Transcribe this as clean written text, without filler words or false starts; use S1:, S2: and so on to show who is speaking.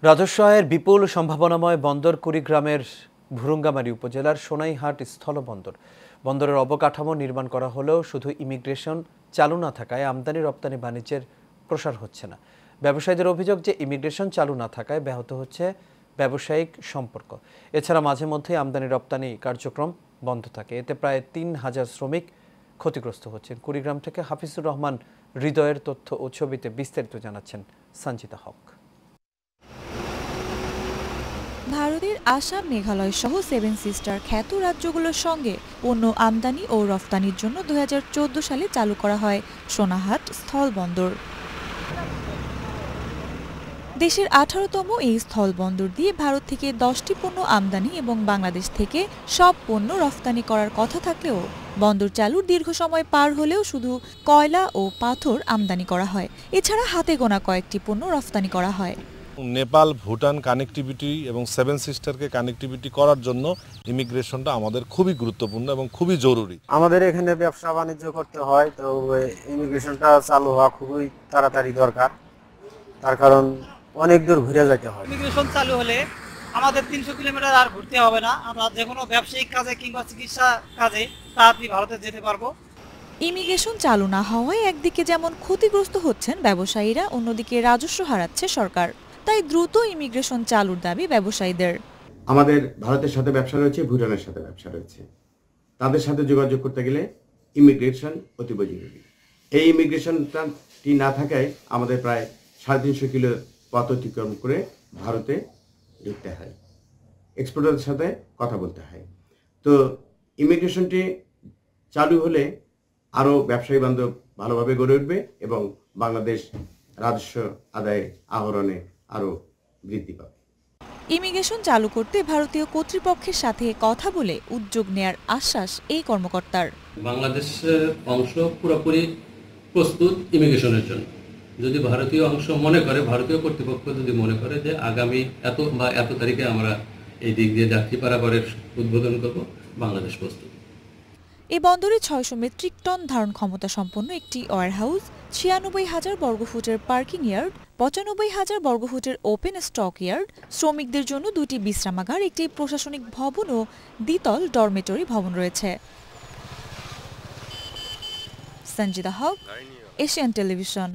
S1: রাজস্ব আয়ের বিপুল সম্ভাবনাময় বন্দর কুড়িগ্রামের ভুরুঙ্গামারী উপজেলার সোনাইহাট স্থলবন্দর। বন্দরের অবকাঠামো নির্মাণ করা হলেও শুধু ইমিগ্রেশন চালু না থাকায় আমদানি রপ্তানি বাণিজ্যের প্রসার হচ্ছে না। ব্যবসায়ীদের অভিযোগ যে ইমিগ্রেশন চালু না থাকায় ব্যাহত হচ্ছে ব্যবসায়িক সম্পর্ক। এছাড়া মাঝে মধ্যে আমদানি রপ্তানি কার্যক্রম বন্ধ থাকে। এতে প্রায় ৩,০০০ শ্রমিক ক্ষতিগ্রস্ত হচ্ছেন। কুড়িগ্রাম থেকে হাফিজুর রহমান হৃদয়ের তথ্য ও ছবিতে বিস্তারিত জানাচ্ছেন সঞ্জিতা হক।
S2: ভারতের আসাম, মেঘালয় সহ সেভেন সিস্টার খ্যাত রাজ্যগুলোর সঙ্গে পণ্য আমদানি ও রফতানির জন্য ২০১৪ সালে চালু করা হয় সোনাহাট স্থলবন্দর। দেশের ১৮তম এই স্থলবন্দর দিয়ে ভারত থেকে ১০টি পণ্য আমদানি এবং বাংলাদেশ থেকে সব পণ্য রফতানি করার কথা থাকলেও বন্দর চালুর দীর্ঘ সময় পার হলেও শুধু কয়লা ও পাথর আমদানি করা হয়। এছাড়া হাতে গোনা কয়েকটি পণ্য রফতানি করা হয়।
S3: নেপাল, ভুটান কানেক্টিভিটি এবং সেভেন সিস্টারকে কানেক্টিভিটি করার জন্য ইমিগ্রেশনটা আমাদের খুবই গুরুত্বপূর্ণ এবং খুবই জরুরি।
S4: আমাদের এখানে ব্যবসা বাণিজ্য করতে হয়, তো ইমিগ্রেশনটা চালু হওয়া খুবই তাড়াতাড়ি দরকার। তার কারণ অনেক দূর ঘুরে যেতে হয়।
S5: ইমিগ্রেশন চালু হলে আমাদের ৩০০ কিলোমিটার আর ঘুরতে হবে না। আমরা যে কোনো ব্যবসায়িক কাজে কিংবা চিকিৎসা কাজে তাড়াতাড়ি ভারতে যেতে পারবো।
S2: ইমিগ্রেশন চালু না হওয়ায় একদিকে যেমন ক্ষতিগ্রস্ত হচ্ছেন ব্যবসায়ীরা, অন্যদিকে রাজস্ব হারাচ্ছে সরকার। তাই দ্রুত ইমিগ্রেশন চালুর দাবি ব্যবসায়ীদের।
S6: আমাদের ভারতের সাথে ব্যবসা রয়েছে, ভুটানের সাথে ব্যবসা রয়েছে। তাদের সাথে যোগাযোগ করতে গেলে ইমিগ্রেশন অতীব জরুরি। এই ইমিগ্রেশনটি না থাকায় আমাদের প্রায় ৩৫০ কিলো পথ অতিক্রম করে ভারতে ঢুকতে হয়, এক্সপোর্টারদের সাথে কথা বলতে হয়। তো ইমিগ্রেশনটি চালু হলে আরও ব্যবসায়ী বান্ধব ভালোভাবে গড়ে উঠবে এবং বাংলাদেশ রাজস্ব আদায় আহরণে আরও বৃদ্ধি পাবে।
S2: ইমিগ্রেশন চালু করতে ভারতীয় কর্তৃপক্ষের সাথে কথা বলে উদ্যোগ নেয়ার আশ্বাস এই কর্মকর্তার।
S7: বাংলাদেশের অংশ পুরোপুরি প্রস্তুত ইমিগ্রেশনের জন্য। যদি ভারতীয় অংশ মনে করে, ভারতীয় কর্তৃপক্ষ যদি মনে করে যে আগামী এত তারিখে আমরা এই দিক দিয়ে যাত্রী পারাপারের উদ্বোধন করব, বাংলাদেশ প্রস্তুত।
S2: এই বন্দরে ৬০০ মেট্রিক টন ধারণ ক্ষমতা সম্পন্ন একটি ওয়ারহাউস, ৯৬,০০০ বর্গফুটের পার্কিং ইয়ার্ড, ৯৫,০০০ বর্গফুটের ওপেন স্টক ইয়ার্ড, শ্রমিকদের জন্য ২টি বিশ্রামাগার, একটি প্রশাসনিক ভবন ও দ্বিতল ডরমেটরি ভবন রয়েছে। সঞ্জিতা হক, এশিয়ান টেলিভিশন।